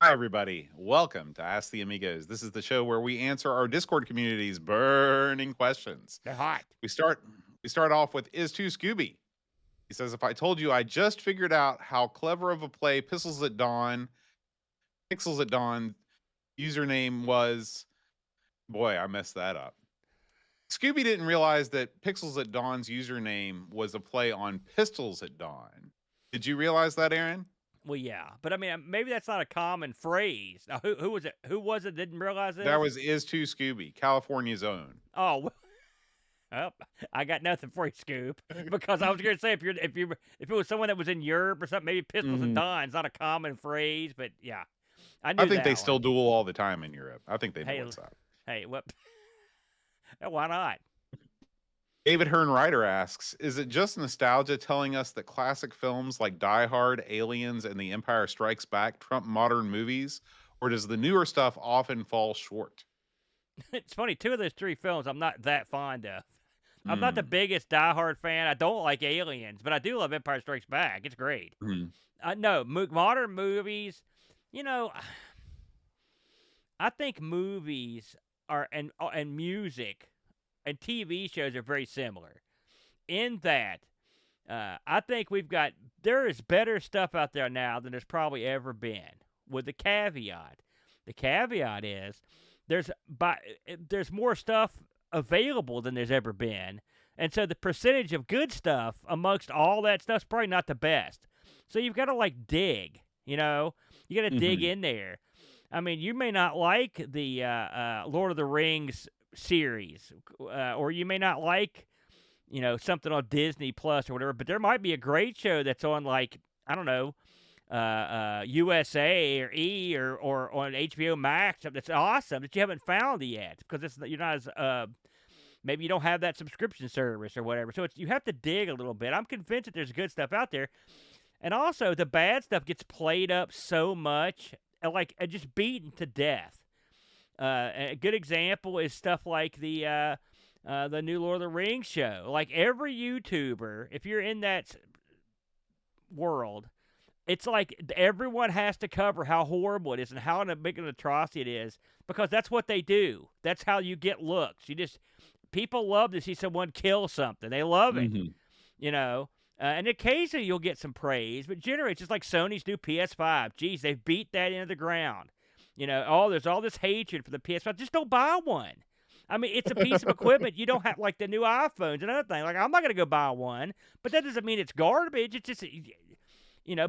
Hi, everybody. Welcome to Ask the Amigos. This is the show where we answer our Discord community's burning questions. They're hot. We start we start off with Is Too Scooby. He says, if I told you I just figured out how clever of a play Pixels at Dawn username was, boy, I messed that up. Scooby didn't realize that Pixels at Dawn's username was a play on Pistols at Dawn. Did you realize that, Aaron? Well, yeah, but I mean, maybe that's not a common phrase. Now, who was it? Who was it? Didn't realize That this? was Is Too Scooby, California's own. Oh, well, I got nothing for you, Scoop. Because I was going to say if it was someone that was in Europe or something, maybe pistols and Mhm. Don's not a common phrase, but yeah, I I knew think they that still one. duel all the time in Europe. I think they know Hey, what's up. hey, what? Why not? David Hearn Ryder asks, is it just nostalgia telling us that classic films like Die Hard, Aliens, and The Empire Strikes Back trump modern movies? Or does the newer stuff often fall short? It's funny. Two of those three films I'm not that fond of. I'm not the Mm. biggest Die Hard fan. I don't like Aliens, but I do love Empire Strikes Back. It's great. Mm. No, modern movies. You know, I think movies are and music and TV shows are very similar in that I think there is better stuff out there now than there's probably ever been. With the caveat is there's more stuff available than there's ever been, and so the percentage of good stuff amongst all that stuff's probably not the best. So you've got to like dig, you know, you got to dig Hmm. in there. I mean, you may not like the Lord of the Rings series, or you may not like, something on Disney Plus or whatever. But there might be a great show that's on, like, I don't know, USA or E or on HBO Max that's awesome that you haven't found yet because you're not as maybe you don't have that subscription service or whatever. So you have to dig a little bit. I'm convinced that there's good stuff out there. And also, the bad stuff gets played up so much, and just beaten to death. A good example is stuff like the new Lord of the Rings show. Like every YouTuber, if you're in that world, it's like everyone has to cover how horrible it is and how big an atrocity it is because that's what they do. That's how you get looks. People love to see someone kill something. They love it, Hmm. you know. And occasionally you'll get some praise, but generally it's just like Sony's new PS5. Geez, they've beat that into the ground. There's all this hatred for the PS5. Just don't buy one. I mean, it's a piece of equipment. You don't have like the new iPhones. Another thing, like I'm not gonna go buy one, but that doesn't mean it's garbage. It's just,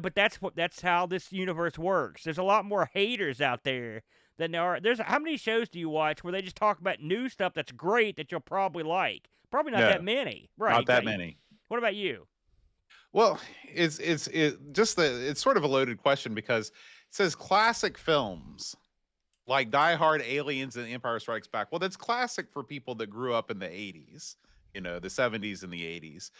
but that's how this universe works. There's a lot more haters out there than there are. How many shows do you watch where they just talk about new stuff that's great that you'll probably like? Probably not that No, many, not right? that many. What about you? Well, it's sort of a loaded question because it says classic films like Die Hard, Aliens, and Empire Strikes Back. Well, that's classic for people that grew up in the 80s, the 70s and the 80s.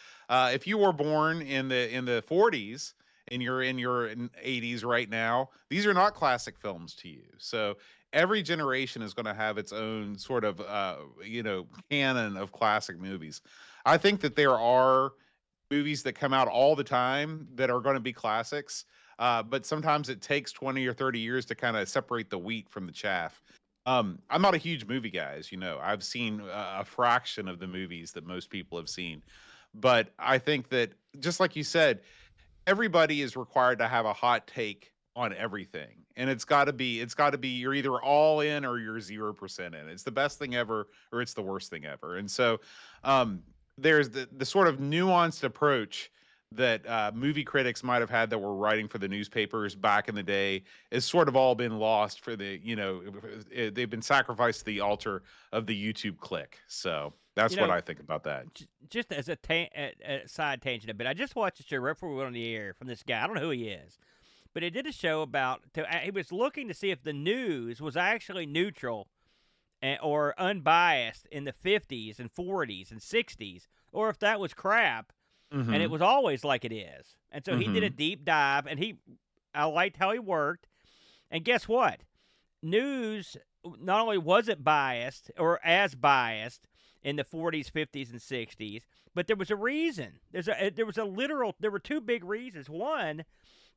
If you were born in the 40s and you're in your 80s right now, these are not classic films to you. So every generation is going to have its own sort of canon of classic movies. I think that there are movies that come out all the time that are going to be classics. But sometimes it takes 20 or 30 years to kind of separate the wheat from the chaff. I'm not a huge movie guy, as you know. I've seen a fraction of the movies that most people have seen. But I think that, just like you said, everybody is required to have a hot take on everything. And it's got to be you're either all in or you're 0% in. It's the best thing ever or it's the worst thing ever. And so um there's the sort of nuanced approach that movie critics might have had that were writing for the newspapers back in the day is sort of all been lost for they've been sacrificed to the altar of the YouTube click. So You that's what know, I think about that. just as a side tangent a bit, I just watched a show right before we went on the air from this guy. I don't know who he is, but he did a show he was looking to see if the news was actually neutral or unbiased in the 50s and 40s and 60s, or if that was crap and it Mhm. was always like it is. And so he did a Mhm. deep dive, and I liked how he worked. And guess what? News not only was it biased or as biased, in the 40s, 50s, and 60s. But there was a reason. There were two big reasons. One,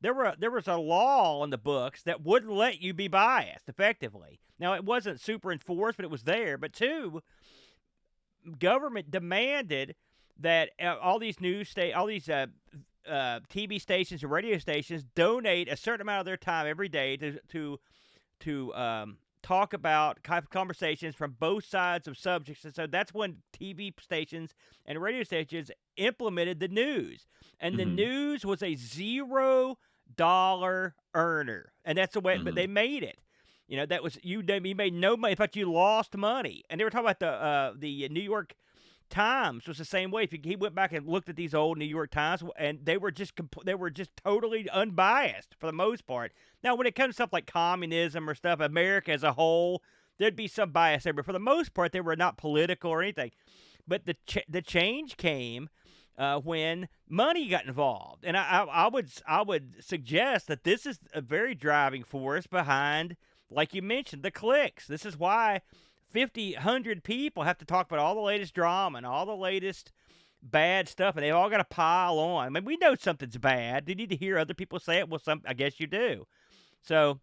there was a law in the books that wouldn't let you be biased effectively. Now it wasn't super enforced, but it was there. But two, government demanded that all these TV stations and radio stations donate a certain amount of their time every day to talk about conversations from both sides of subjects. And so that's when TV stations and radio stations implemented the news. And the news was a $0 earner. And that's the way, but they made it. That was, you made no money. In fact, you lost money. And they were talking about the New York Times was the same way. He went back and looked at these old New York Times, and they were just totally unbiased for the most part. Now, when it comes to stuff like communism or stuff, America as a whole, there'd be some bias there, but for the most part, they were not political or anything. But the change came when money got involved, and I would suggest that this is a very driving force behind, like you mentioned, the clicks. This is why 50, 100 people have to talk about all the latest drama and all the latest bad stuff, and they've all got to pile on. I mean, we know something's bad. Do you need to hear other people say it? Well, I guess you do. So,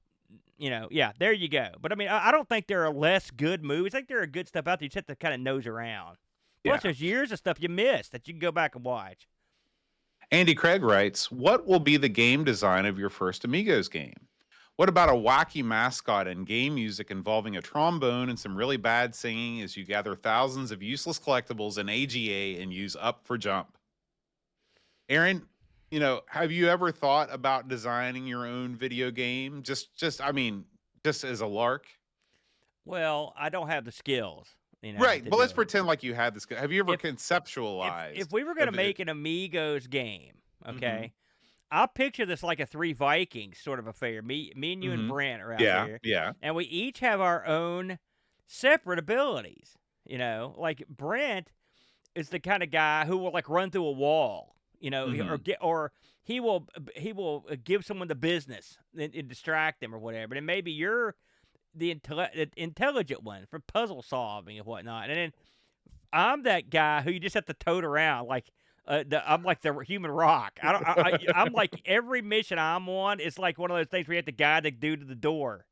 yeah, there you go. But, I mean, I don't think there are less good movies. I think there are good stuff out there. You just have to kind of nose around. Plus, there's years of stuff you missed that you can go back and watch. Andy Craig writes, what will be the game design of your first Amigos game? What about a wacky mascot and game music involving a trombone and some really bad singing as you gather thousands of useless collectibles in AGA and use up for jump? Aaron, have you ever thought about designing your own video game? Just as a lark? Well, I don't have the skills. Right, but let's pretend like you had this. Have you ever conceptualized? If we were going to make an Amigos game, okay, I'll picture this like a Three Vikings sort of affair. Me and you and Brent are out there. Yeah. And we each have our own separate abilities. Like Brent is the kind of guy who will like run through a wall, or he will give someone the business and distract them or whatever. And maybe you're the intelligent one for puzzle solving and whatnot. And then I'm that guy who you just have to tote around like. I'm like the human rock. I'm like every mission I'm on is like one of those things where you have to guide the dude to the door.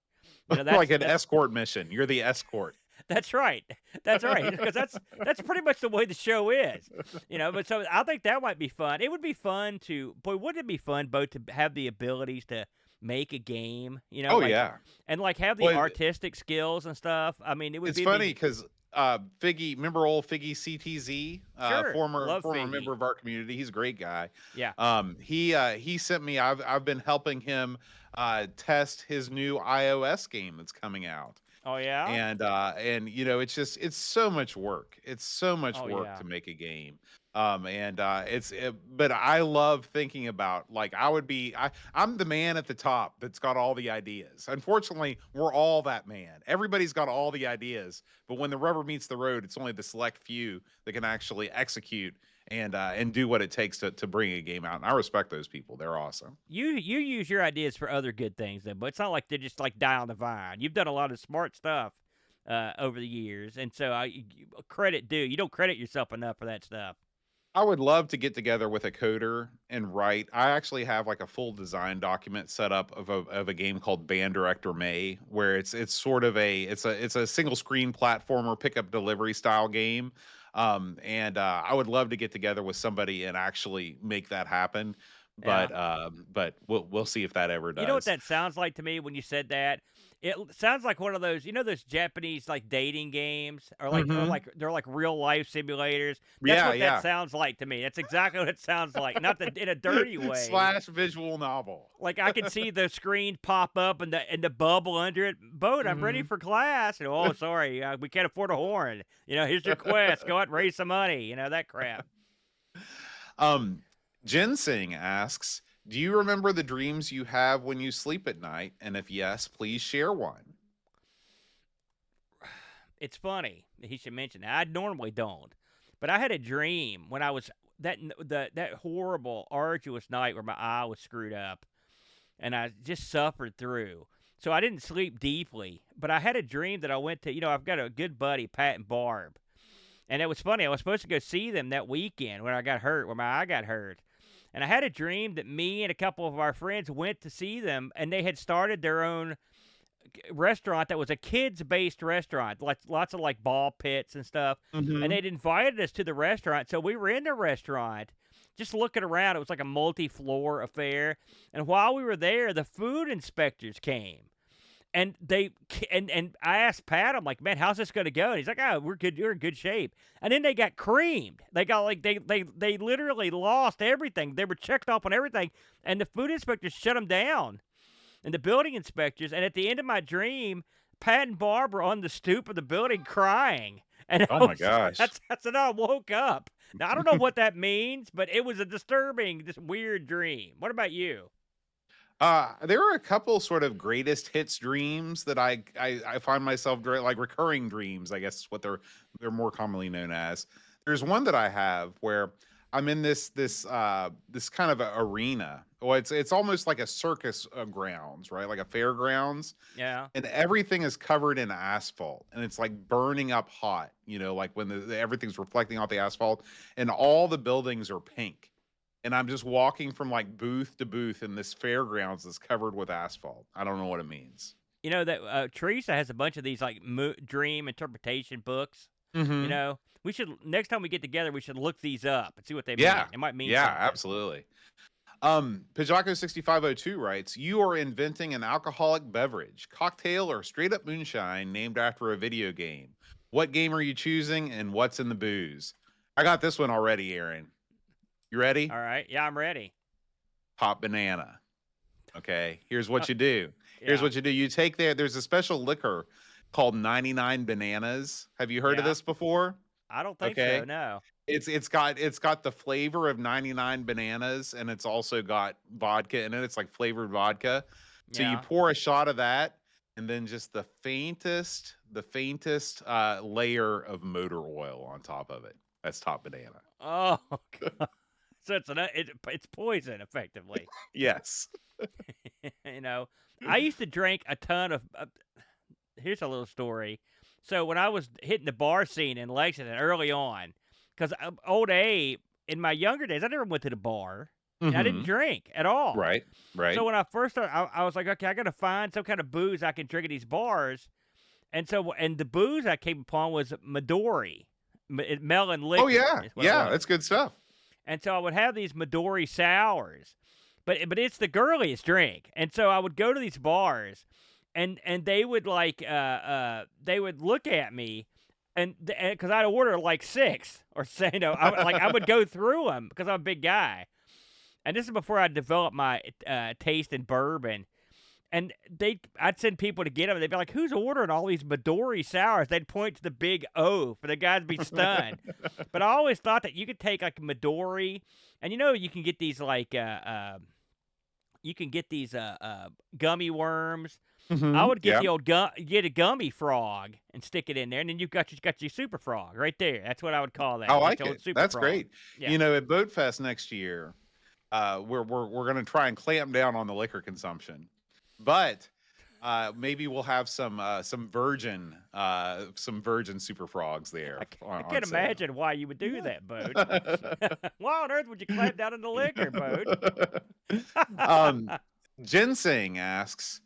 That's like an escort mission. You're the escort. That's right. Because that's pretty much the way the show is. But so I think that might be fun. It would be fun wouldn't it be fun both to have the abilities to make a game? And like have the artistic skills and stuff. I mean, it's funny because. Figgy, remember old Figgy CTZ, sure. former member of our community. He's a great guy. Yeah. He sent me. I've been helping him test his new iOS game that's coming out. Oh yeah. And it's so much work. It's so much work to make a game. But I love thinking about like I'm the man at the top that's got all the ideas. Unfortunately, we're all that man. Everybody's got all the ideas, but when the rubber meets the road, it's only the select few that can actually execute and do what it takes to bring a game out. And I respect those people. They're awesome. You use your ideas for other good things though, but it's not like they're just like die on the vine. You've done a lot of smart stuff over the years, and so credit due. You don't credit yourself enough for that stuff. I would love to get together with a coder and write. I actually have like a full design document set up of a game called Band Director May, where it's sort of it's a single screen platformer pickup delivery style game. I would love to get together with somebody and actually make that happen. But we'll see if that ever does. You know what that sounds like to me when you said that? It sounds like one of those, those Japanese like dating games, or they're like real life simulators. That's what that sounds like to me. That's exactly what it sounds like, not in a dirty way. / visual novel. Like I can see the screen pop up and the bubble under it. Boat, I'm ready for class. Oh, sorry, we can't afford a horn. Here's your quest. Go out and raise some money. That crap. Ginseng asks, do you remember the dreams you have when you sleep at night? And if yes, please share one. It's funny that he should mention that. I normally don't. But I had a dream when I was that horrible, arduous night where my eye was screwed up. And I just suffered through. So I didn't sleep deeply. But I had a dream that I went to, I've got a good buddy, Pat and Barb. And it was funny. I was supposed to go see them that weekend when I got hurt, when my eye got hurt. And I had a dream that me and a couple of our friends went to see them, and they had started their own restaurant that was a kids-based restaurant, like lots of like ball pits and stuff. And Hmm. they'd invited us to the restaurant, so we were in the restaurant just looking around. It was like a multi-floor affair, and while we were there, the food inspectors came. And and I asked Pat, I'm like, man, how's this gonna go? And he's like, oh, we're good, you're in good shape. And then they got creamed. They got like they literally lost everything. They were checked off on everything, and the food inspectors shut them down, and the building inspectors. And at the end of my dream, Pat and Barb were on the stoop of the building crying. And Oh my gosh. that's when I woke up. Now I don't know what that means, but it was a disturbing, this weird dream. What about you? There are a couple sort of greatest hits dreams that I find myself like recurring dreams, I guess is what they're more commonly known as. There's one that I have where I'm in this kind of a arena. Well, it's almost like a circus grounds, right? Like a fairgrounds, Yeah. and everything is covered in asphalt, and it's like burning up hot. Like when everything's reflecting off the asphalt, and all the buildings are pink, and I'm just walking from like booth to booth in this fairgrounds that's covered with asphalt. I don't know what it means. You know that Teresa has a bunch of these like dream interpretation books. You Hmm. know, we should next time we get together, we should look these up and see what they mean. Yeah, It might mean yeah, something. absolutely. Pajako 6502 writes, "You are inventing an alcoholic beverage, cocktail, or straight up moonshine named after a video game. What game are you choosing, and what's in the booze?" I got this one already, Aaron. You ready? All right, yeah, I'm ready. Top banana. Okay, here's Uh, what you do. Here's yeah, what you do. You take there's a special liquor called 99 bananas. Have you heard of yeah. this before? I don't think so. Okay. No. It's got the flavor of 99 bananas, and it's also got vodka in it. It's like flavored vodka. So you Yeah. pour a shot of that, and then just the faintest layer of motor oil on top of it. That's top banana. Oh, God. So it's poison effectively. Yes. You know, I used to drink a ton of. Here's a little story. So when I was hitting the bar scene in Lexington early on, because old Abe, in my younger days, I never went to the bar. And I didn't Hmm. drink at all. Right. Right. So when I first started, I was like, okay, I got to find some kind of booze I can drink at these bars. And the booze I came upon was Midori, melon liquor. Oh yeah. Is what it Yeah. was. That's good stuff. And so I would have these Midori sours, but it's the girliest drink. And so I would go to these bars, and they would like they would look at me, and because I'd order like six or say I would go through them because I'm a big guy. And this is before I developed my taste in bourbon. And I'd send people to get them. They'd be like, "Who's ordering all these Midori sours?" They'd point to the big O for the guys to be stunned. But I always thought that you could take like Midori, and you can get these like gummy worms. I would get Yeah. the old get a gummy frog and stick it in there, and then you've got your super frog right there. That's what I would call that. I You got like your old it. super That's frog. great. Yeah. At Boat Fest next year, we're gonna try and clamp down on the liquor consumption, but maybe we'll have some virgin super frogs there I on can't sale. imagine why you would do that, Bode. Why on earth would you clamp down on the liquor, Bode? um, Ginseng asks,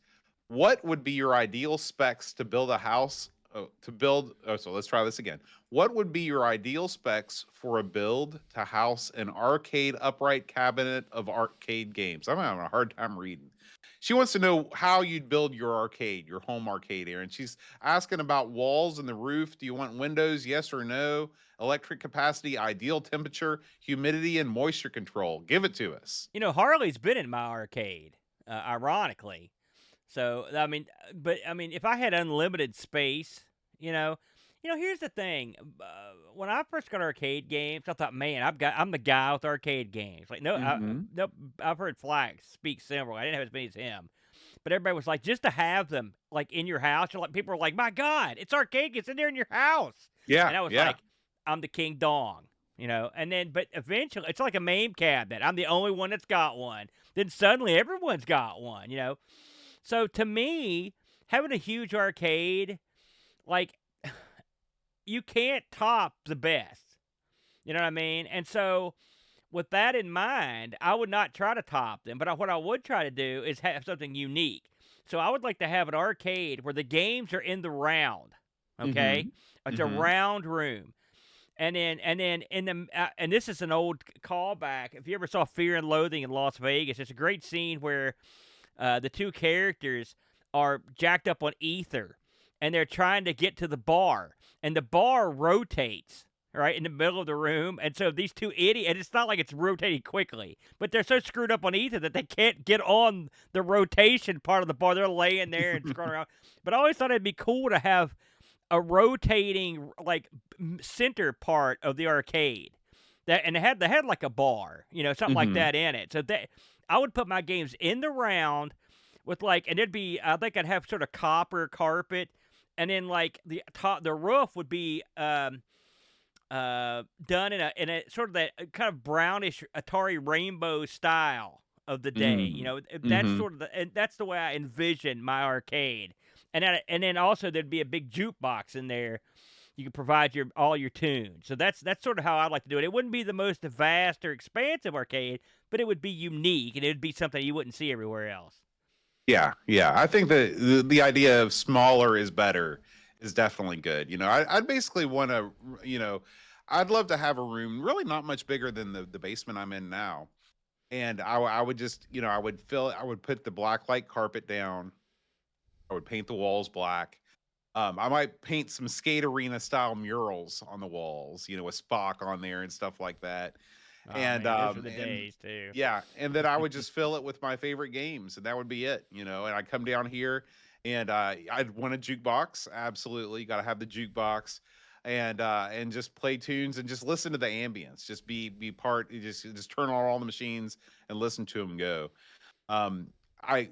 "What would be your ideal specs to build a house? So let's try this again. What would be your ideal specs for a build to house an arcade upright cabinet of arcade games?" I'm having a hard time reading. She wants to know how you'd build your home arcade, Aaron. She's asking about walls and the roof. Do you want windows? Yes or no? Electric capacity, ideal temperature, humidity, and moisture control. Give it to us. Harley's been in my arcade, ironically. So I mean, if I had unlimited space, here's the thing. When I first got arcade games, I thought, man, I'm the guy with arcade games. Like, Hmm. no, I've heard Flack speak several. I didn't have as many as him, but everybody was like, just to have them like in your house. People were like, my God, it's arcade games in there in your house, Yeah, and I was yeah. like, I'm the King Dong. And then, but eventually, it's like a MAME cabinet. I'm the only one that's got one. Then suddenly, everyone's got one. So to me, having a huge arcade, like you can't top the best. You know what I mean? And so, with that in mind, I would not try to top them. But what I would try to do is have something unique. So I would like to have an arcade where the games are in the round. Okay, Mm-hmm. it's a Mm-hmm. round room. And then in the and this is an old callback. If you ever saw Fear and Loathing in Las Vegas, it's a great scene where the two characters are jacked up on ether, and they're trying to get to the bar, and the bar rotates right in the middle of the room, and so these two idiots, and it's not like it's rotating quickly, but they're so screwed up on ether that they can't get on the rotation part of the bar. They're laying there and scrolling around. But I always thought it'd be cool to have a rotating like center part of the arcade that, and they had like a bar, something like Mm-hmm. that in it. So that I would put my games in the round with like, and it'd be, I think I'd have sort of copper carpet, and then like the roof would be done in a sort of that kind of brownish Atari rainbow style of the day. That's Mm-hmm. sort of and that's the way I envision my arcade. And then also there'd be a big jukebox in there. You could provide all your tunes. So that's sort of how I'd like to do it. It wouldn't be the most vast or expansive arcade, but it would be unique, and it would be something you wouldn't see everywhere else. Yeah, yeah. I think the idea of smaller is better is definitely good. I'd basically want to, I'd love to have a room really not much bigger than the basement I'm in now. And I would just, I would put the black light carpet down. I would paint the walls black. I might paint some skate arena style murals on the walls, with Spock on there and stuff like that. Oh And man, those were the and days too. yeah, and then I would just fill it with my favorite games, and that would be it. And I'd come down here, and I'd want a jukebox. Absolutely, got to have the jukebox, and just play tunes and just listen to the ambience. Just be part. Just turn on all the machines and listen to them go. I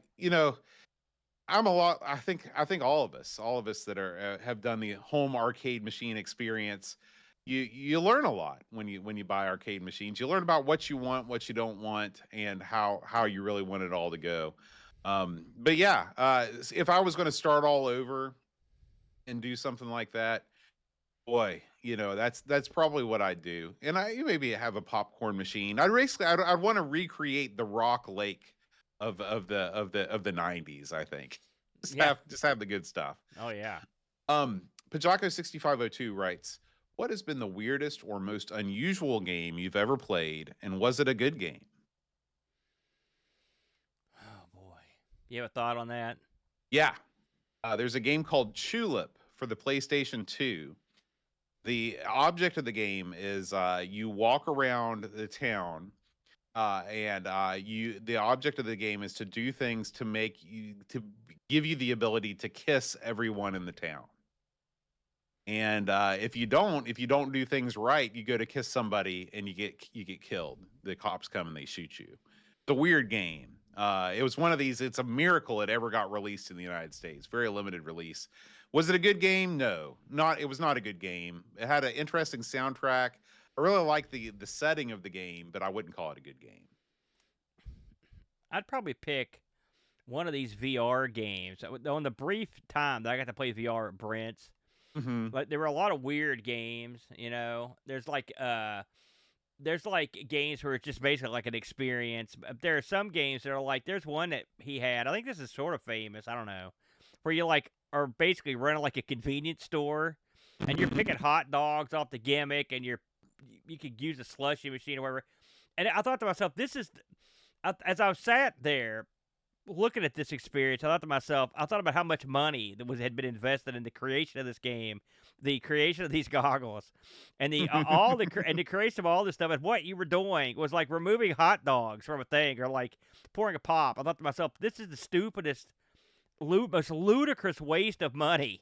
I'm a lot. I think all of us that are have done the home arcade machine experience. You learn a lot when you buy arcade machines. You learn about what you want, what you don't want, and how you really want it all to go. But yeah, if I was going to start all over and do something like that, boy, that's probably what I'd do. And I maybe have a popcorn machine. I'd want to recreate the Rock Lake of the 90s, I think. Yeah. Just have the good stuff. Oh yeah. Pajako 6502 writes, "What has been the weirdest or most unusual game you've ever played, and was it a good game?" Oh boy. You have a thought on that? Yeah. There's a game called Tulip for the PlayStation 2. The object of the game is you walk around the town, and the object of the game is to do things to give you the ability to kiss everyone in the town. And if you don't do things right, you go to kiss somebody and you get killed. The cops come and they shoot you. It's a weird game. It was one of these. It's a miracle it ever got released in the United States. Very limited release. Was it a good game? No, not. It was not a good game. It had an interesting soundtrack. I really like the setting of the game, but I wouldn't call it a good game. I'd probably pick one of these VR games. On the brief time that I got to play VR at Brent's, Mm-hmm. like there were a lot of weird games. There's like games where it's just basically like an experience. There are some games that are like, there's one that he had. I think this is sort of famous. I don't know, where you like are basically running like a convenience store, and you're picking hot dogs off the gimmick, and you could use a slushy machine or whatever. And I thought to myself, as I sat there looking at this experience, I thought about how much money had been invested in the creation of this game, the creation of these goggles, and the creation of all this stuff. And what you were doing was like removing hot dogs from a thing, or like pouring a pop. I thought to myself, this is the stupidest, most ludicrous waste of money,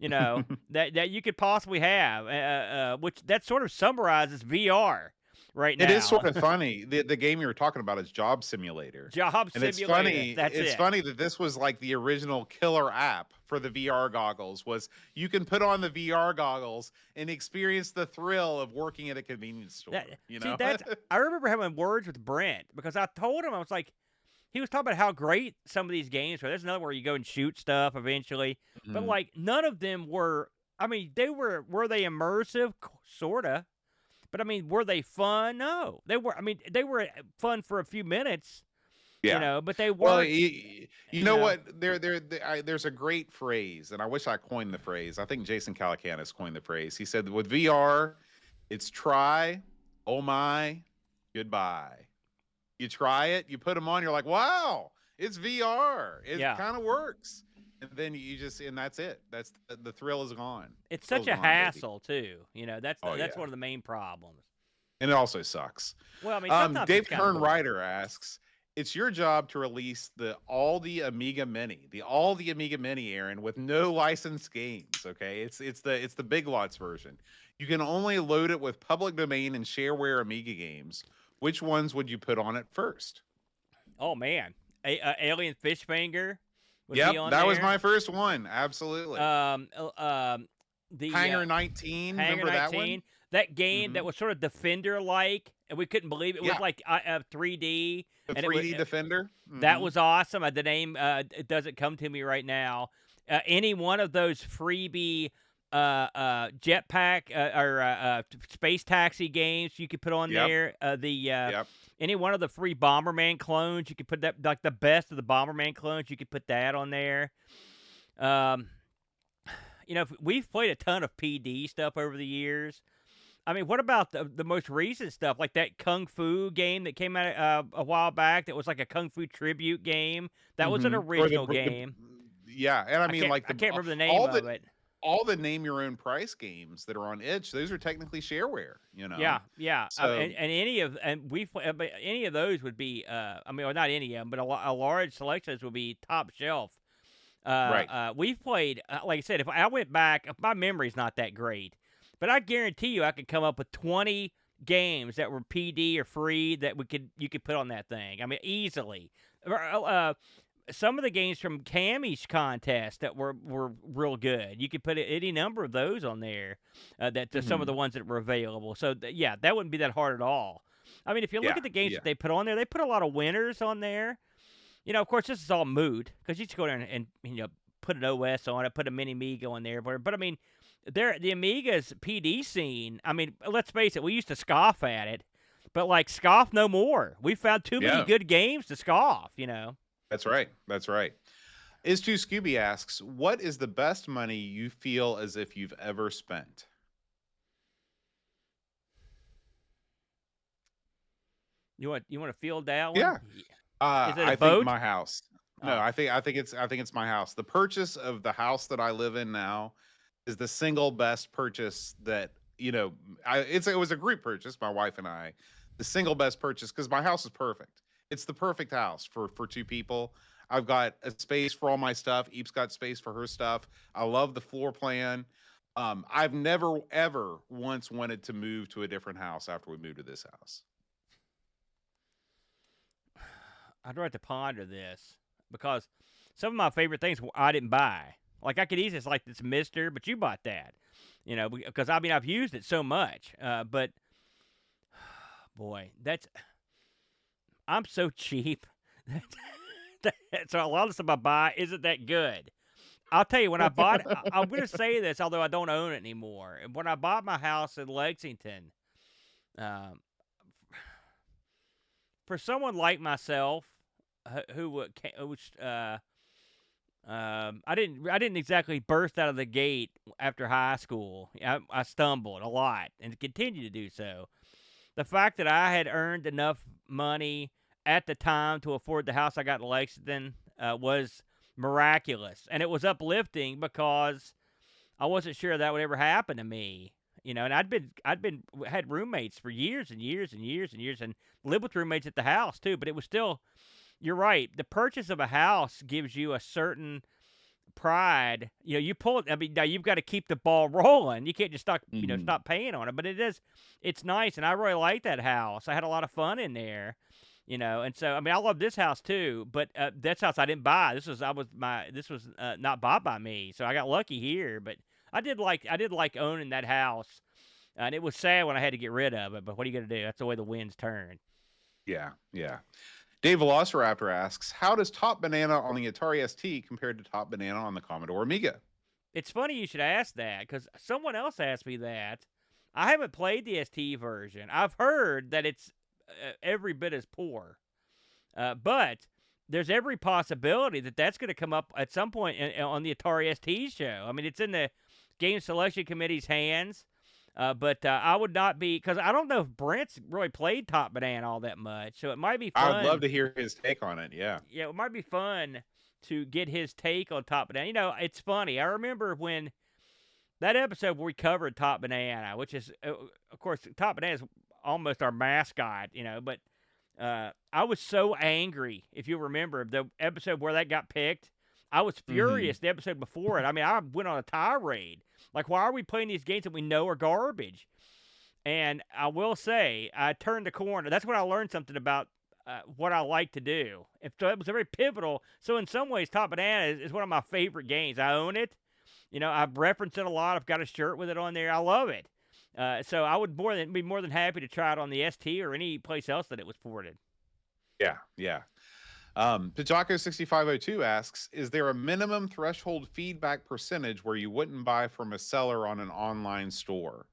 that you could possibly have. Which that sort of summarizes VR right now. It is sort of funny. The game you were talking about is Job Simulator. Job And Simulator. it's funny that this was like the original killer app for the VR goggles. Was you can put on the VR goggles and experience the thrill of working at a convenience store. I remember having words with Brent because I told him, I was like, he was talking about how great some of these games were. There's another where you go and shoot stuff eventually, but Mhm. like none of them were I mean, were they immersive? Sorta. But I mean, were they fun? No. They were I mean, they were fun for a few minutes, Yeah. but they Well, weren't, you you know know. what? There's a great phrase, and I wish I coined the phrase. I think Jason Calacanis coined the phrase. He said, with VR, it's try, oh my, goodbye. You try it, you put them on, you're like, wow, it's VR. It Yeah. kind of works. And then and that's it. That's the thrill is gone. It's such Thrill's a gone, baby. hassle too. That's Oh that's yeah. one of the main problems. And it also sucks. Well, I mean, sometimes it's David kind of Hearn boring. Ryder asks, it's your job to release the Aldi Amiga Mini, Aaron, with no licensed games. Okay, it's the Big Lots version. You can only load it with public domain and shareware Amiga games. Which ones would you put on it first? Oh man, Alien Fish Finger would be Yep, on that was there. my first one. Absolutely. The Hangar 19. Hangar Remember that 19, one? that game Hmm. that was sort of Defender like, and we couldn't believe it. It was Yeah, like 3D, the and 3D Defender. that Hmm. was awesome. The name it doesn't come to me right now. Any one of those freebie jetpack space taxi games you could put on Yep. there. Yep. Any one of the free Bomberman clones, you could put that, like the best of the Bomberman clones, you could put that on there. Um, we've played a ton of PD stuff over the years. I mean, what about the most recent stuff, like that Kung Fu game that came out a while back that was like a Kung Fu tribute game? That was an Hmm. Or original game. yeah, and I I mean, can't like I can't remember the name all of the it. all the name your own price games that are on itch, those are technically shareware, Yeah, yeah. so But any of those would be. I mean, well, not any of them, but a large selection of those would be top shelf. right. We've played, like I said, if I went back, my memory's not that great, but I guarantee you, I could come up with 20 games that were PD or free that you could put on that thing. I mean, easily. Some of the games from Cammy's contest that were real good. You could put any number of those on there. Some of Mhm. the ones that were available. So yeah, that wouldn't be that hard at all. I mean, if you look Yeah, at the games yeah. that they put on there, they put a lot of winners on there. Of course, this is all moot because you just go there and put an OS on it, put a mini Amiga on there. But I mean, the Amiga's PD scene. I mean, let's face it, we used to scoff at it, but like scoff no more. We found too many Yeah, good games to scoff. that's right. That's right. Is to Scooby asks, what is the best money you feel as if you've ever spent? You want to field that one? Yeah. Is it a I think boat? my house. No, Oh, I think it's my house. The purchase of the house that I live in now is the single best purchase that, it was a group purchase, my wife and I. The single best purchase because my house is perfect. It's the perfect house for two people. I've got a space for all my stuff. Eve's got space for her stuff. I love the floor plan. I've never ever once wanted to move to a different house after we moved to this house. I'd have to ponder this because some of my favorite things I didn't buy. Like I could easily, it's like this Mister, but you bought that. Because I mean I've used it so much. But boy, I'm so cheap. So a lot of the stuff I buy isn't that good. I'll tell you, when I bought, I'm going to say this, although I don't own it anymore. When I bought my house in Lexington, um, for someone like myself, I didn't exactly burst out of the gate after high school. I stumbled a lot and continue to do so. The fact that I had earned enough money at the time to afford the house I got in Lexington was miraculous, and it was uplifting because I wasn't sure that would ever happen to me. And had roommates for years and years and years and years, and lived with roommates at the house too. But it was still, you're right. The purchase of a house gives you a certain pride. You pull it. I mean, now you've got to keep the ball rolling. You can't just Mhm. stop paying on it. But it's nice, and I really like that house. I had a lot of fun in there. And so I mean, I love this house too. But this house I didn't buy. This was not bought by me. So I got lucky here. But I did like owning that house, and it was sad when I had to get rid of it. But what are you gonna do? That's the way the winds turn. Yeah, yeah. Dave Velociraptor asks, how does Top Banana on the Atari ST compared to Top Banana on the Commodore Amiga? It's funny you should ask that because someone else asked me that. I haven't played the ST version. I've heard that it's every bit as poor, but there's every possibility that that's going to come up at some point on the Atari ST show. I mean, it's in the game selection committee's hands, but I would not be because I don't know if Brent's really played Top Banana all that much, so it might be I would love fun. to hear his take on it. Yeah. Yeah, it might be fun to get his take on Top Banana. You know, it's funny. I remember when that episode where we covered Top Banana, which is, of course, Top Banana is almost our mascot, you know, but I was so angry, if you remember, the episode where that got picked. I was furious the episode before it. I mean, I went on a tirade. Like, why are we playing these games that we know are garbage? And I will say, I turned the corner. That's when I learned something about what I like to do. So it was very pivotal. So in some ways, Top Banana is one of my favorite games. I own it. You know, I've referenced it a lot. I've got a shirt with it on there. I love it. So I would be more than happy to try it on the ST or any place else that it was ported. Yeah, yeah. Pajako6502 asks, is there a minimum threshold feedback percentage where you wouldn't buy from a seller on an online store?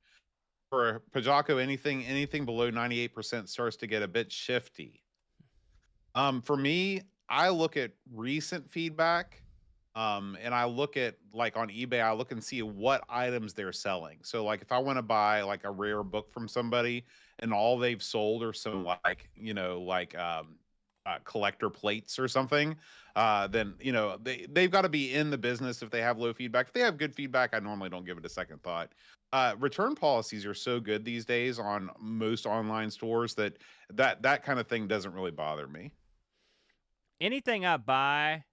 For Pajako, anything below 98% starts to get a bit shifty. For me, I look at recent feedback. And I look at like on eBay, I look and see what items they're selling. So like if I want to buy like a rare book from somebody and all they've sold are some like, collector plates or something, then they've got to be in the business if they have low feedback. If they have good feedback, I normally don't give it a second thought. Return policies are so good these days on most online stores that kind of thing doesn't really bother me. Anything I buy,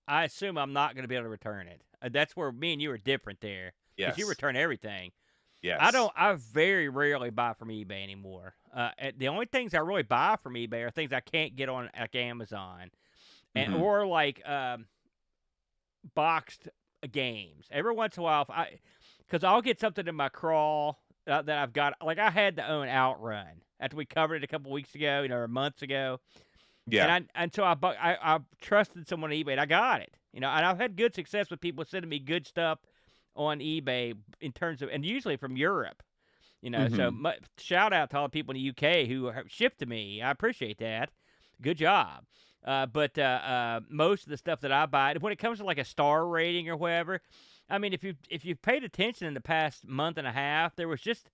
I assume I'm not going to be able to return it. That's where me and you are different there. Because you Yes. return everything. Yes. I very rarely buy from eBay anymore. The only things I really buy from eBay are things I can't get on like Amazon, and or like boxed games. Every once in a while, because I'll get something in my crawl that I've got. Like I had to own Outrun after we covered it a couple weeks ago, or months ago. Yeah. And so I trusted someone on eBay and I got it. And I've had good success with people sending me good stuff on eBay in terms of, and usually from Europe. So shout out to all the people in the UK who shipped to me. I appreciate that. Good job. But most of the stuff that I buy, when it comes to like a star rating or whatever, I mean, if you've paid attention in the past month and a half, there was just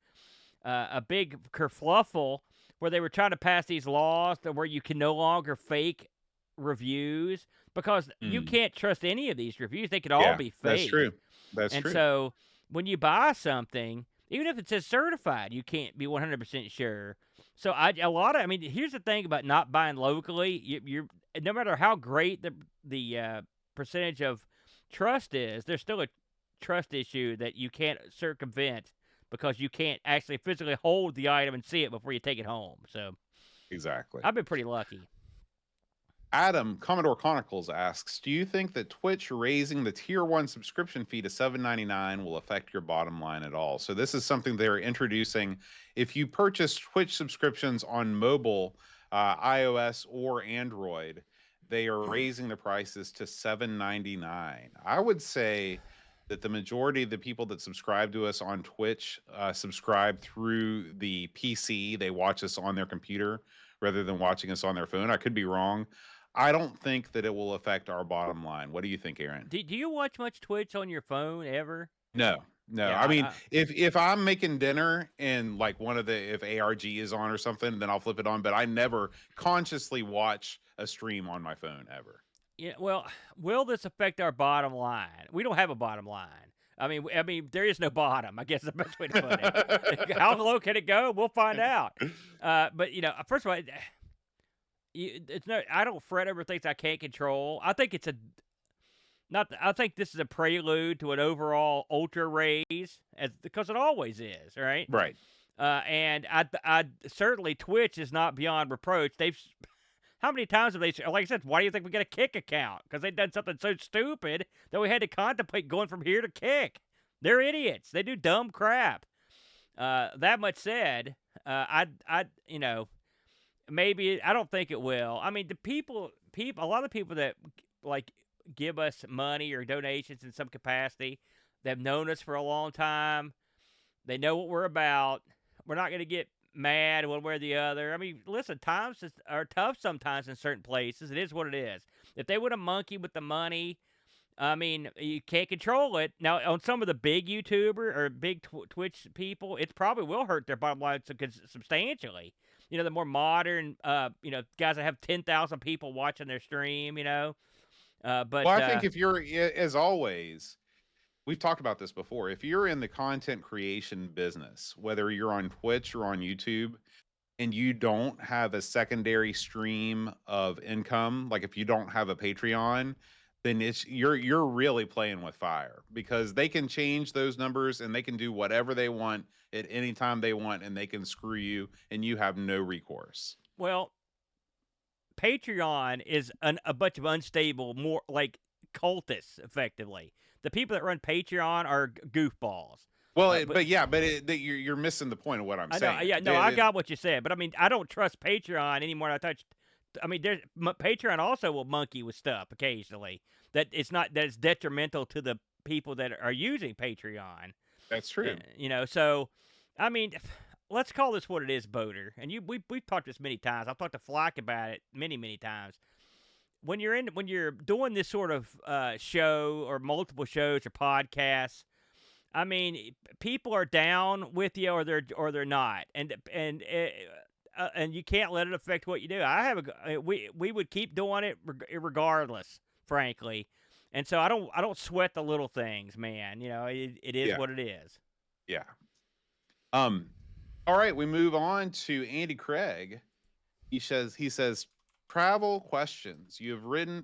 a big kerfluffle where they were trying to pass these laws where you can no longer fake reviews because you can't trust any of these reviews. They could all be fake. That's true. That's and true. So when you buy something, even if it says certified, you can't be 100% sure. So I mean, here's the thing about not buying locally. You're no matter how great the percentage of trust is, there's still a trust issue that you can't circumvent because you can't actually physically hold the item and see it before you take it home. So exactly. I've been pretty lucky. Adam, Commodore Chronicles asks, do you think that Twitch raising the tier 1 subscription fee to $7.99 will affect your bottom line at all? So this is something they're introducing. If you purchase Twitch subscriptions on mobile, iOS or Android, they are raising the prices to $7.99. I would say that the majority of the people that subscribe to us on Twitch subscribe through the PC. They watch us on their computer rather than watching us on their phone. I could be wrong. I don't think that it will affect our bottom line. What do you think, Aaron? Do you watch much Twitch on your phone ever? No. Yeah, I mean, if I'm making dinner and like if ARG is on or something, then I'll flip it on. But I never consciously watch a stream on my phone ever. Yeah. Well, will this affect our bottom line? We don't have a bottom line. I mean, there is no bottom. I guess is the best way to put it. How low can it go? We'll find out. But first of all, it's no. I don't fret over things I can't control. I think I think this is a prelude to an overall ultra raise, because it always is, right? Right. And I certainly Twitch is not beyond reproach. How many times have they, like I said, why do you think we get a Kick account? Because they've done something so stupid that we had to contemplate going from here to Kick. They're idiots. They do dumb crap. That much said, maybe, I don't think it will. I mean, a lot of people that like give us money or donations in some capacity, They've known us for a long time. They know what we're about. We're not going to get mad one way or the other. I mean, listen, are tough sometimes in certain places. It is what it is. If they would have monkeyed with the money, I mean, you can't control it. Now, on some of the big YouTuber or big Twitch people, it probably will hurt their bottom line substantially. The more modern, guys that have 10,000 people watching their stream, but Well, I think if you're, as always, we've talked about this before. If you're in the content creation business, whether you're on Twitch or on YouTube, and you don't have a secondary stream of income, like if you don't have a Patreon, then you're really playing with fire, because they can change those numbers and they can do whatever they want at any time they want, and they can screw you and you have no recourse. well, Patreon is a bunch of unstable, more like cultists, effectively. The people that run Patreon are goofballs. Well, you're missing the point of what I'm I know, saying. yeah, no, I got what you said, but I mean, I don't trust Patreon anymore. I mean, Patreon also will monkey with stuff occasionally that it's detrimental to the people that are using Patreon. That's true. So I mean, let's call this what it is, Boater. And we've talked this many times. I've talked to Flack about it many times. When you're doing this sort of show or multiple shows or podcasts, I mean, people are down with you or they're not, and you can't let it affect what you do. We would keep doing it regardless, frankly, and so I don't sweat the little things, man. It is what it is. Yeah. All right, we move on to Andy Craig. He says travel questions.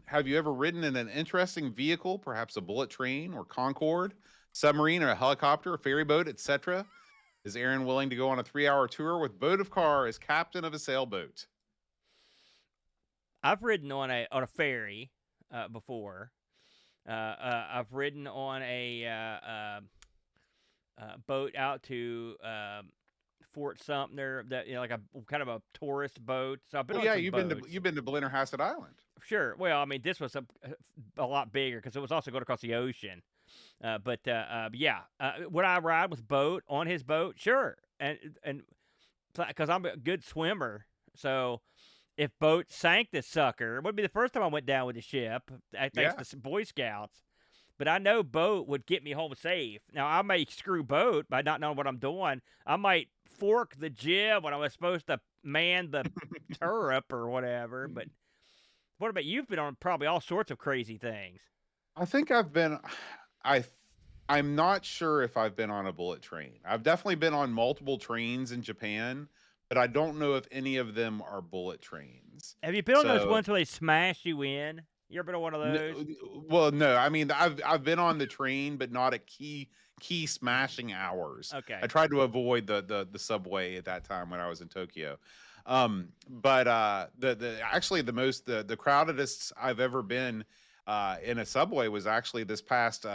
Have you ever ridden in an interesting vehicle, perhaps a bullet train or Concorde, submarine or a helicopter, a ferry boat, etc.? Is Aaron willing to go on a 3-hour tour with Boat of Car as captain of a sailboat? I've ridden on a ferry before. I've ridden on a boat out to Fort Sumter, that like a kind of a tourist boat. So I've been on some boats. You've been to Blennerhassett Island. Sure. Well, I mean, this was a lot bigger because it was also going across the ocean. But yeah, would I ride with Boat on his boat? Sure, and because I'm a good swimmer, so if Boat sank this sucker, it would be the first time I went down with the ship, thanks to Boy Scouts. But I know Boat would get me home safe. Now, I may screw Boat by not knowing what I'm doing. I might fork the jib when I was supposed to man the turret or whatever. But what about you've been on probably all sorts of crazy things? I think I'm not sure if I've been on a bullet train. I've definitely been on multiple trains in Japan, but I don't know if any of them are bullet trains. Have you been on those ones where they smash you in? You ever been on one of those? Well, no. I mean, I've been on the train, but not at key smashing hours. Okay. I tried to avoid the subway at that time when I was in Tokyo. But the crowdedest I've ever been in a subway was actually this past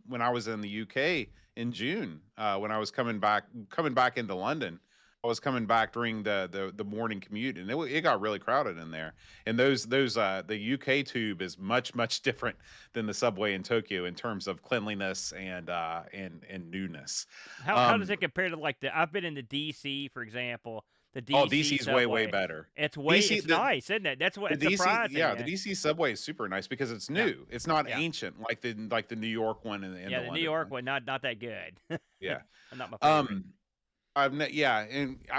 when I was in the UK in June, when I was coming back into London. I was coming back during the morning commute, and it got really crowded in there. And the UK tube is much different than the subway in Tokyo in terms of cleanliness and newness. How does it compare to I've been in the DC, for example. The DC DC's subway. way better. It's nice, isn't it? That's what it's surprising. Yeah, the DC subway is super nice because it's new. Yeah. It's not ancient like the New York one and the New York one not that good. Yeah, not my favorite. I've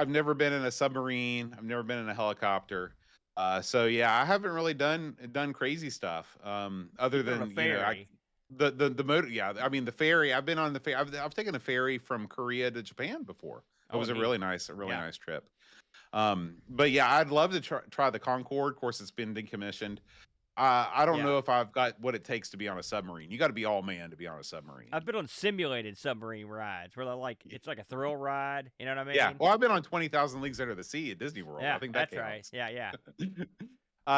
never been in a submarine. I've never been in a helicopter. So yeah, I haven't really done crazy stuff. Other than the motor. Yeah, I mean the ferry. I've been on the ferry. I've taken a ferry from Korea to Japan before. It was a really nice trip. But yeah, I'd love to try the Concorde. Of course, it's been decommissioned. I don't know if I've got what it takes to be on a submarine. You got to be all man to be on a submarine. I've been on simulated submarine rides where it's like a thrill ride. You know what I mean? Yeah. Well, I've been on 20,000 Leagues Under the Sea at Disney World. Yeah, I think that's right. Yeah.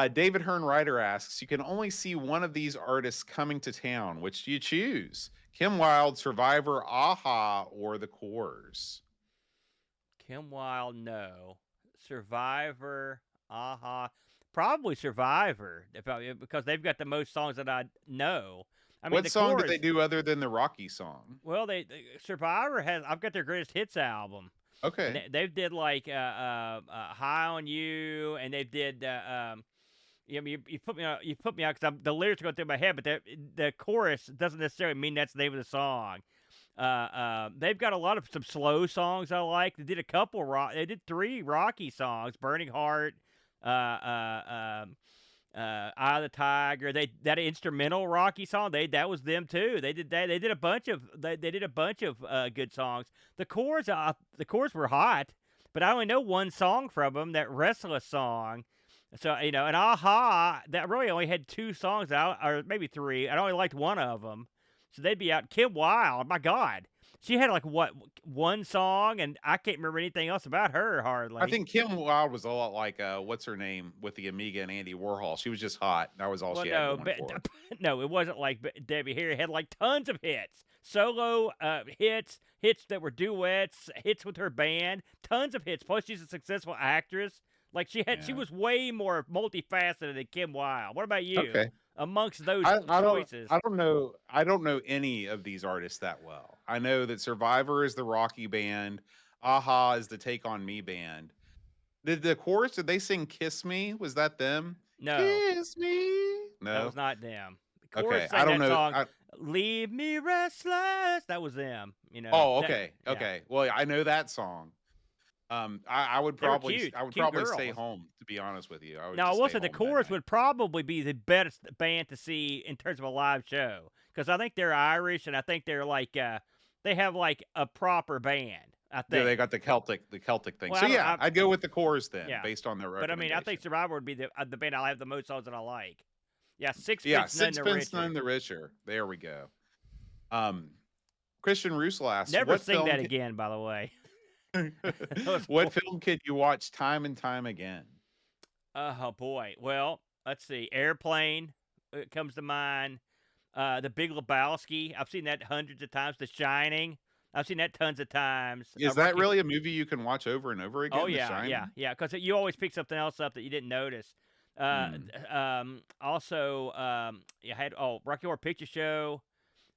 David Hearn Ryder asks, you can only see one of these artists coming to town. Which do you choose? Kim Wilde, Survivor, Aha, or The Corrs? Kim Wilde, no. Survivor, Aha. Probably Survivor, because they've got the most songs that I know. I mean, What the song did they chorus. do other than the Rocky song? Well, Survivor has. I've got their greatest hits album, and Okay. they've did like High on You, and they've did. You put me on. You put me out because the lyrics are going through my head, but the chorus doesn't necessarily mean that's the name of the song. They've got a lot of some slow songs I like. They did a couple rock. They did 3 Rocky songs: "Burning Heart," uh, uh, um, "Eye of the Tiger." That instrumental Rocky song. That was them too. They did that. They did a bunch of good songs. The chorus were hot, but I only know one song from them. That Restless song. So and Aha, that really only had 2 songs out, or maybe 3. I only liked one of them. So they'd be out. Kim Wilde, my God, she had like what, one song, and I can't remember anything else about her I hardly. think Kim Wilde was a lot like what's her name with the Amiga and Andy Warhol. She was just hot. That was all Well, she had no, going but for her. no, it wasn't like Debbie Harry had like tons of hits, solo hits that were duets, hits with her band, tons of hits. Plus, she's a successful actress. Like she Yeah. was way more multifaceted than Kim Wilde. What about you? Okay. Amongst those I don't choices, I don't know any of these artists that well. I know that Survivor is the Rocky band, Aha is the Take on Me band. Did they sing Kiss Me? Was that them? no, Kiss Me? that was No. not them. The chorus Okay. I sang don't that know. song, "Leave Me Restless." That was them. Oh, That, okay. yeah, Okay. Well, I know that song. I would they were probably cute, I would cute probably stay girls. home, to be honest with you. I would Now, I just will stay say the home that chorus night. would probably be the best band to see in terms of a live show because I think they're Irish and I think they're like they have like a proper band. I Yeah, they think. got the Celtic thing. Well, So I don't. yeah, I'd go with the chorus then, Yeah, based on their but I mean, I think recommendation. Survivor would be the band I have the most songs that I like. Yeah, Yeah, Sixpence None the Sixpence None Richer. the Richer. There we go. Um, Christian Russell asks, Never sing that again, by the way. That was what film can you watch time and time again? oh boy. Well, let's see. Airplane comes to mind. The Big Lebowski. I've seen that hundreds of times. The Shining. I've seen that tons of times. Is that Rocky. really a movie you can watch over and over Oh again? The yeah, yeah, Shining. yeah. Because you always pick something else up that you didn't notice. Hmm. Also, you had Rocky Horror Picture Show.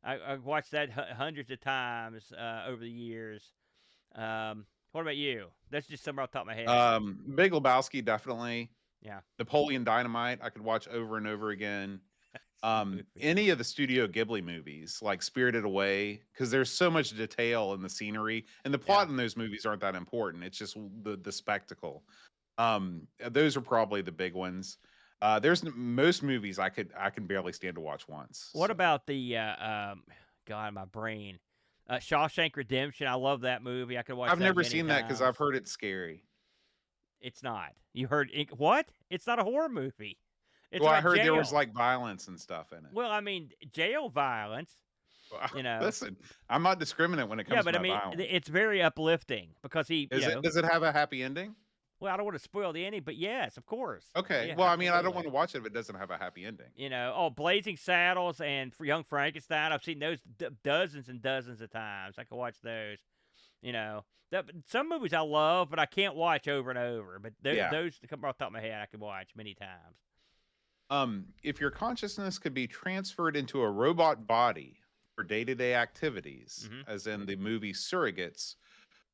I watched that hundreds of times over the years. What about you? That's just somewhere off the top of my head. Big Lebowski, definitely. Yeah, Napoleon Dynamite, I could watch over and over again. that's a movie. Any of the Studio Ghibli movies, like Spirited Away, because there's so much detail in the scenery, and the Yeah. plot in those movies aren't that important. It's just the spectacle. Those are probably the big ones. Most movies I can barely stand to watch once. What So. about the God, my brain. Shawshank Redemption. I love that movie. I could watch I've that never many seen that because times. I've heard it's scary. It's not. You heard what? It's not a horror movie. It's Well, I about heard there was jail. like violence and stuff in it. Well, I mean, jail violence. Well, listen, I'm not discriminate when it Yeah, comes but to I my mean, violence. it's very uplifting because he, Does it have a happy ending? well, I don't want to spoil the ending, but yes, of course. Okay. Yeah, Well, I mean, I don't absolutely. want to watch it if it doesn't have a happy ending. Blazing Saddles and for Young Frankenstein. I've seen those dozens and dozens of times. I could watch those. Some movies I love, but I can't watch over and over. But Yeah. those that come off the top of my head, I could watch many times. If your consciousness could be transferred into a robot body for day-to-day activities, Mhm. as in the movie Surrogates,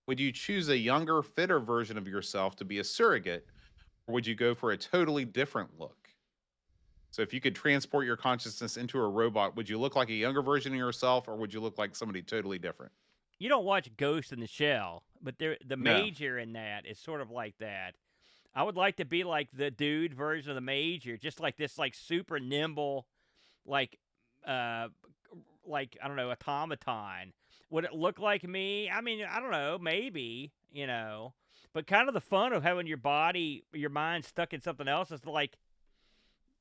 would you choose a younger, fitter version of yourself to be a surrogate, or would you go for a totally different look? So if you could transport your consciousness into a robot, would you look like a younger version of yourself, or would you look like somebody totally different? You don't watch Ghost in the Shell, but the No. Major in that is sort of like that. I would like to be like the dude version of the Major, just like this, like super nimble, like uh, like I don't know, automaton. Would it look like me? I mean, I don't know, maybe, but kind of the fun of having your mind stuck in something else is like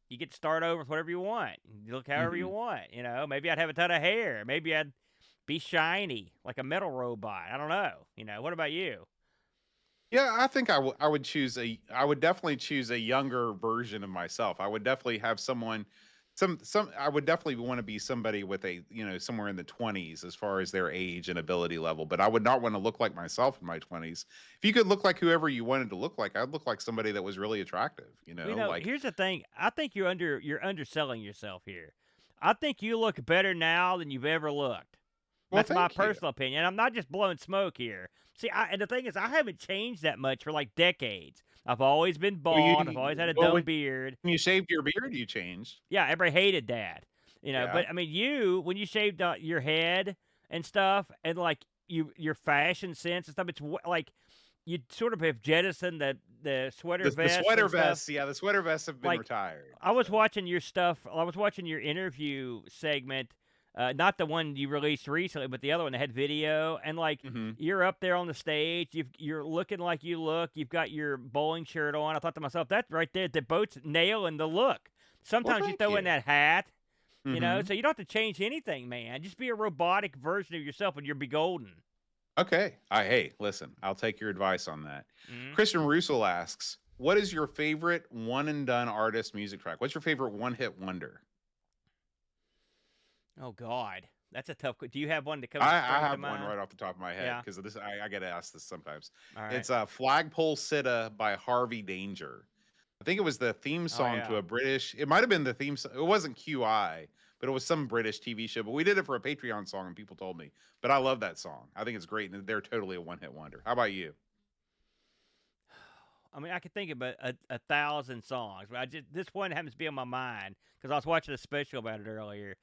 you get to start over with whatever you want. You look however you Mhm. want. Maybe I'd have a ton of hair. Maybe I'd be shiny like a metal robot. I don't know. What about you? Yeah, I think I would definitely choose a younger version of myself. I would definitely have I would definitely want to be somebody with somewhere in the 20s as far as their age and ability level, but I would not want to look like myself in my 20s. If you could look like whoever you wanted to look like, I'd look like somebody that was really attractive, Well, like here's the thing. I think you're underselling yourself here. I think you look better now than you've ever looked. Well, That's my thank you. personal opinion. I'm not just blowing smoke here. See, and the thing is, I haven't changed that much for like decades. I've always been Well, bald. I've always had a well, dumb when beard. you shaved your beard, you changed. Yeah, everybody hated that. Yeah. But I mean, when you shaved your head and stuff, and like your fashion sense and stuff, it's like you sort of have jettisoned the sweater The vest sweater and stuff. vests, yeah, the sweater vests have been Like, retired. I was So. watching your stuff. I was watching your interview segment, not the one you released recently, but the other one that had video. And like, Mhm. you're up there on the stage. You're looking like you look. You've got your bowling shirt on. I thought to myself, that right there, the boat's nailing the look. Well, Sometimes you thank throw in you. that hat, Mhm. so you don't have to change anything, man. Just be a robotic version of yourself, and you'll be golden. Okay. Hey, listen, I'll take your advice on that. Mhm. Christian Russell asks, "What is your favorite one and done artist music track? What's your favorite one hit wonder?" Oh God, that's a tough. Do you have one that comes I springs to have one mind? right off the top of my head Yeah. because this I get asked this sometimes. All right. It's Flagpole Sitta by Harvey Danger. I think it was the theme Oh song to yeah. a British. It might have been the theme song. It wasn't QI, but it was some British TV show. But we did it for a Patreon song, and people told me. But I love that song. I think it's great, and they're totally a one hit wonder. How about you? I mean, I could think of a thousand songs, but this one happens to be on my mind because I was watching a special about it earlier.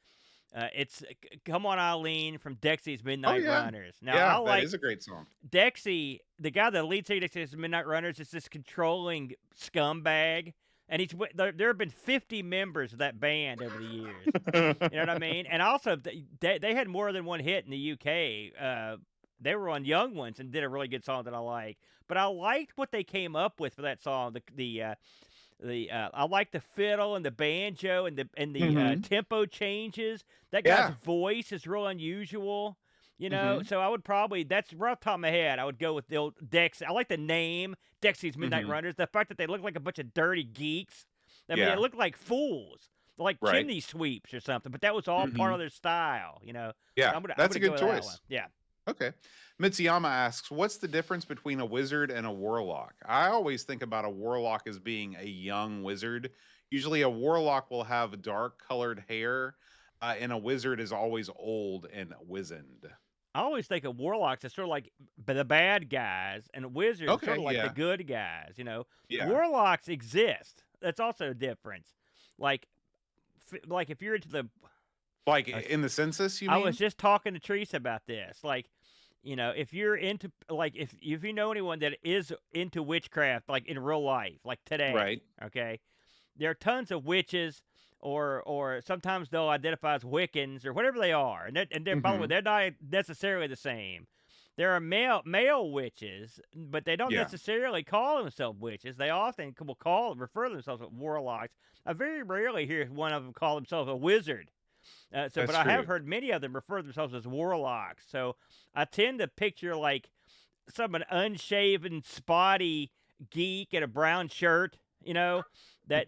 It's "Come On Eileen" from Dexy's Oh Midnight yeah, Runners. Now, I yeah, that like is a great song. Dexy, the guy, the lead singer of Dexy's Midnight Runners, is this controlling scumbag, and there have been 50 members of that band over the years. You know what I mean? And also, they had more than one hit in the UK. They were on Young Ones and did a really good song that I like. But I liked what they came up with for that song. I like the fiddle and the banjo and the Mhm. tempo changes. That guy's Yeah. voice is real unusual. Mhm. So I would probably, that's right off the top of my head, I would go with the old Dex. I like the name Dexy's Midnight Mhm. Runners. The fact that they look like a bunch of dirty geeks. I mean, they Yeah. look like fools, like Right. chimney sweeps or something. But that was all part Mhm. of their style. So Yeah. I'm That's a gonna go good with that one. choice. Yeah. Okay. Mitsuyama asks, "What's the difference between a wizard and a warlock?" I always think about a warlock as being a young wizard. Usually, a warlock will have dark colored hair, and a wizard is always old and wizened. I always think of warlocks as sort of like the bad guys, and wizards are sort Okay. of like the Yeah. good guys. Yeah. Warlocks exist. That's also a difference. Like, like if you're into the, Like uh, in the census, you I mean? was just talking to Teresa about this. Like, if you're into, like, if you know anyone that is into witchcraft, like in real life, like today, Right. okay, there are tons of witches, or sometimes they'll identify as Wiccans or whatever they are, and they're, by the way, Hmm. they're not necessarily the same. There are male witches, but they don't Yeah. necessarily call themselves witches. They often will refer themselves as warlocks. I very rarely hear one of them call themselves a wizard. But That's I have true. heard many of them refer themselves as warlocks. So I tend to picture like an unshaven, spotty geek in a brown shirt. That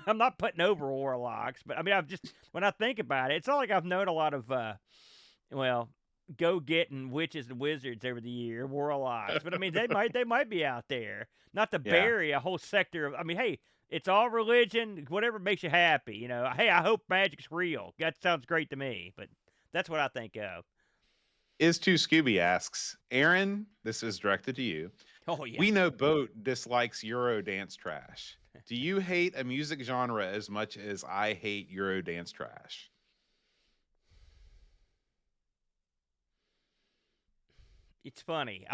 I'm not putting over warlocks, but I mean, when I think about it, it's not like I've known a lot of well, go getting witches and wizards over the year, warlocks. But I mean, they might be out there. Not to Yeah. bury a whole sector of. I mean, hey, it's all religion, whatever makes you happy. Hey, I hope magic's real. That sounds great to me. But that's what I think of. Is to Scooby asks, "Aaron, this is directed to you. Oh yeah. We know Boat dislikes Euro dance trash. Do you hate a music genre as much as I hate Euro dance trash?" It's funny.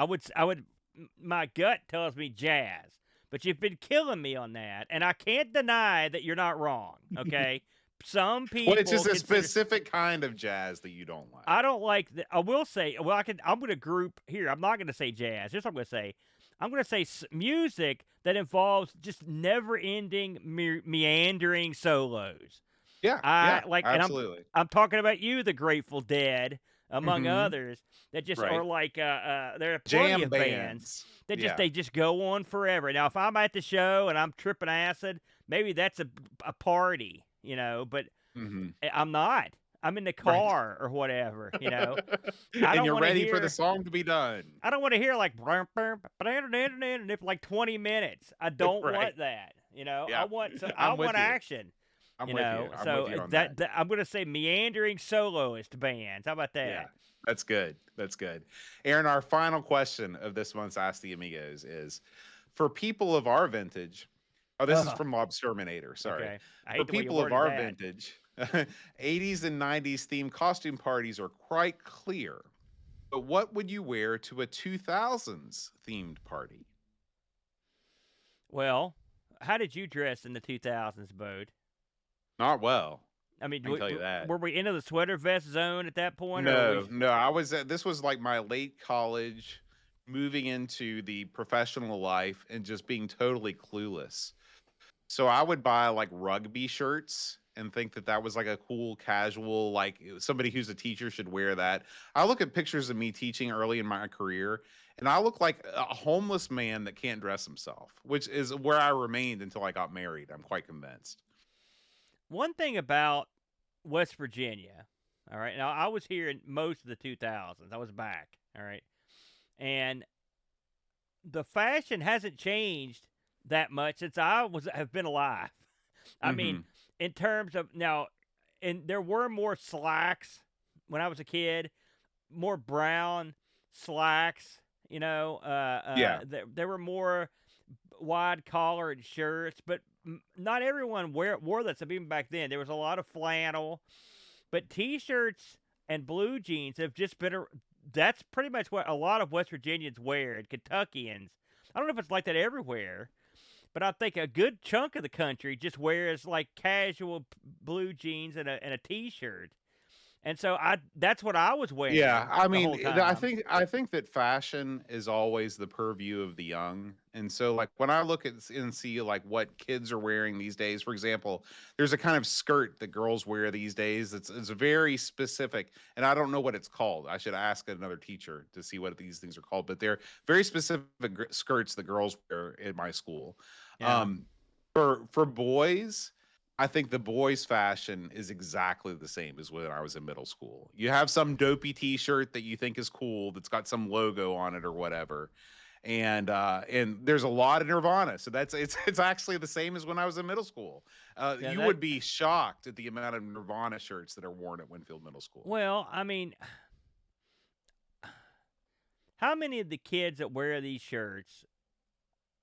My gut tells me jazz, but you've been killing me on that, and I can't deny that you're not wrong. Okay, some people. Well, it's just a consider. specific kind of jazz that you don't like. I don't like. I will say. Well, I'm going to group here. I'm not going to say jazz. Here's what I'm going to say. I'm going to say music that involves just never-ending meandering solos. Yeah, I yeah, like, and absolutely. I'm talking about you, the Grateful Dead, among Mhm. others, that just Right. are like there are plenty Jam of bands bands. that Yeah. they just go on forever. Now, if I'm at the show and I'm tripping acid, maybe that's a party, but Mhm. I'm not. I'm in the Right. car or whatever, I And don't you're want to ready for the hear. song to be done. I don't want to hear like for like 20 minutes. I don't Right. want that. I Yeah. want I'm I with want you. action. I'm You with you. know, I'm with so you on that. that I'm gonna say meandering soloist bands. How about Yeah, that? that's good. That's good. Aaron, our final question of this month's Ask the Amigos is for people of our vintage. Oh, this is Oh, from Lob Terminator. Sorry. okay. I For hate the way you people of worded our that. vintage, 80s and 90s themed costume parties are quite clear. But what would you wear to a 2000s themed party? Well, how did you dress in the 2000s, Bode? Not well. I mean, I can tell you that. were we into the sweater vest zone at that point, or were we? No. I was this was like my late college, moving into the professional life and just being totally clueless. So I would buy like rugby shirts and think that that was like a cool casual, like somebody who's a teacher should wear that. I look at pictures of me teaching early in my career and I look like a homeless man that can't dress himself, which is where I remained until I got married. I'm quite convinced. One thing about West Virginia, all right. Now I was here in most of the 2000s. I was back, all right, and the fashion hasn't changed that much since have been alive. I mean, Hmm. in terms of now, and there were more slacks when I was a kid, more brown slacks. Yeah. There were more wide collared shirts, but not everyone wore that stuff even back then. There was a lot of flannel, but t-shirts and blue jeans have just been. That's pretty much what a lot of West Virginians wear, and Kentuckians. I don't know if it's like that everywhere, but I think a good chunk of the country just wears like casual blue jeans and a t-shirt. And so that's what I was Yeah, wearing I the mean, whole I time. think that fashion is always the purview of the young, and so like when I look at and see like what kids are wearing these days, for example, there's a kind of skirt that girls wear these days. It's very specific, and I don't know what it's called. I should ask another teacher to see what these things are called, but they're very specific skirts that girls wear in my school. Yeah. Um, for boys. I think the boys' fashion is exactly the same as when I was in middle school. You have some dopey T-shirt that you think is cool that's got some logo on it or whatever, and there's a lot of Nirvana, so it's actually the same as when I was in middle school. Yeah, You that would be shocked at the amount of Nirvana shirts that are worn at Winfield Middle School. well, I mean, how many of the kids that wear these shirts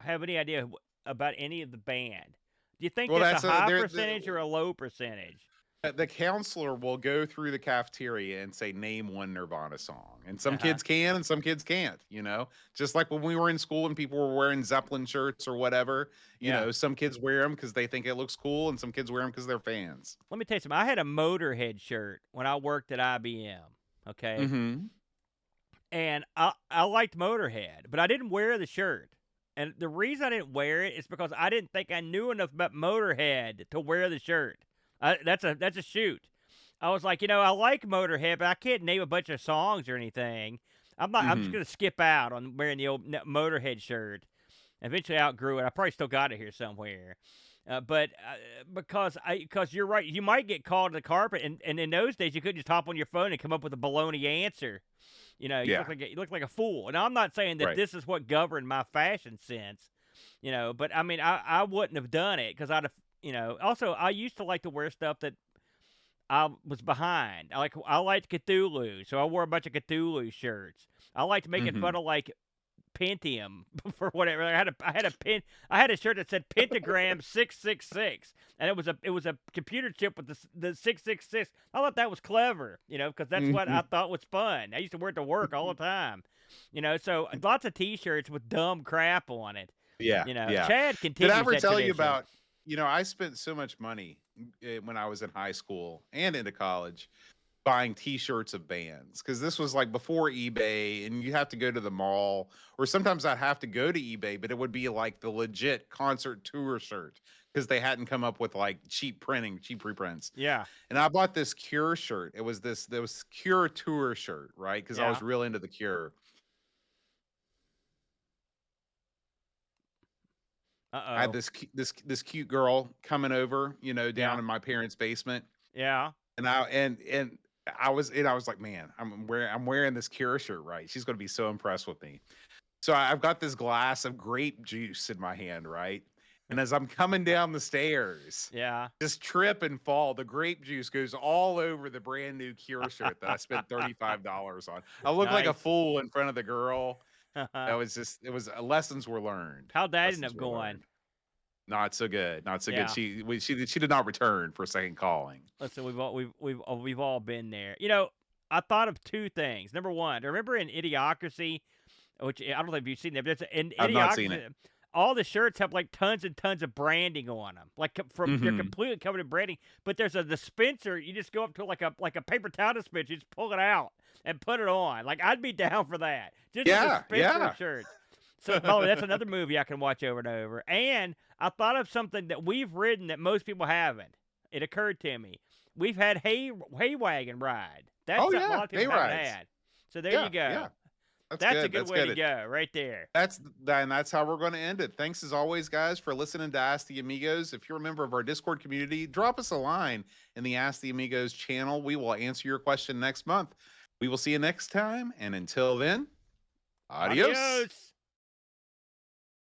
have any idea about any of the band? Do you think Well, that's a that's a high there. percentage or a low percentage? The counselor will go through the cafeteria and say, name one Nirvana song. And some Uh-huh. kids can and some kids can't, just like when we were in school and people were wearing Zeppelin shirts or whatever, Yeah. some kids wear them because they think it looks cool and some kids wear them because they're fans. Let me tell you something. I had a Motorhead shirt when I worked at IBM. Okay. Mm-hmm. And I liked Motorhead, but I didn't wear the shirt. And the reason I didn't wear it is because I didn't think I knew enough about Motorhead to wear the shirt. That's a shoot. I was like, I like Motorhead, but I can't name a bunch of songs or anything. I'm not. I'm just Mm-hmm. gonna skip out on wearing the old Motorhead shirt. Eventually outgrew it. I probably still got it here somewhere. But because you're right, you might get called to the carpet, and in those days you couldn't just hop on your phone and come up with a baloney answer. Yeah. You look like a fool. And I'm not saying that Right. this is what governed my fashion sense, but I mean I wouldn't have done it because I'd have Also, I used to like to wear stuff that I was behind. I liked Cthulhu, so I wore a bunch of Cthulhu shirts. I liked making Mm-hmm. fun of like Pentium for whatever. I had a shirt that said Pentagram 666, and it was a computer chip with the 666. I thought that was clever, because that's what Mm-hmm. I thought was fun. I used to wear it to work all the time, so lots of T-shirts with dumb crap on it. Yeah. Yeah. Chad Did I continues ever that tell you tradition. about, I spent so much money when I was in high school and into college buying t-shirts of bands because this was like before eBay and you have to go to the mall or sometimes I'd have to go to eBay, but it would be like the legit concert tour shirt because they hadn't come up with like cheap reprints. Yeah, And I bought this Cure shirt. It was this Cure tour shirt, right? Because I yeah. was real into the Cure. I had Uh-oh. this cute girl coming over, down Yeah, in my parents' basement. yeah. And I was like, man, I'm wearing this Cure shirt, right? She's gonna be so impressed with me. So I've got this glass of grape juice in my hand, right? And as I'm coming down the stairs, Yeah. just trip and fall. The grape juice goes all over the brand new Cure shirt that I spent $35 on. I look like a Nice. fool in front of the girl. That was just, it was lessons were learned. How'd that end Lessons up were going? learned. Not so good. Not so Yeah. good. She did not return for a second calling. Listen, we've all been there. You know, I thought of two things. Number one, remember in Idiocracy, which I don't know if you've seen that, but in I've not seen Idiocracy, it. all the shirts have like tons and tons of branding on them. Like they're Mhm. completely covered in branding. But there's a dispenser. You just go up to like a paper towel dispenser, you just pull it out and put it on. Like I'd be down for that. Just a Yeah, dispenser yeah. of shirts. So, by the way, that's another movie I can watch over and over. And I thought of something that we've ridden that most people haven't. It occurred to me. We've had hay wagon ride. That's Oh, something a yeah, lot of people hay haven't rides. had. So there Yeah, you go. yeah. That's a good That's way good. to go, right there. That's how we're going to end it. Thanks as always, guys, for listening to Ask the Amigos. If you're a member of our Discord community, drop us a line in the Ask the Amigos channel. We will answer your question next month. We will see you next time, and until then, adios. Adios.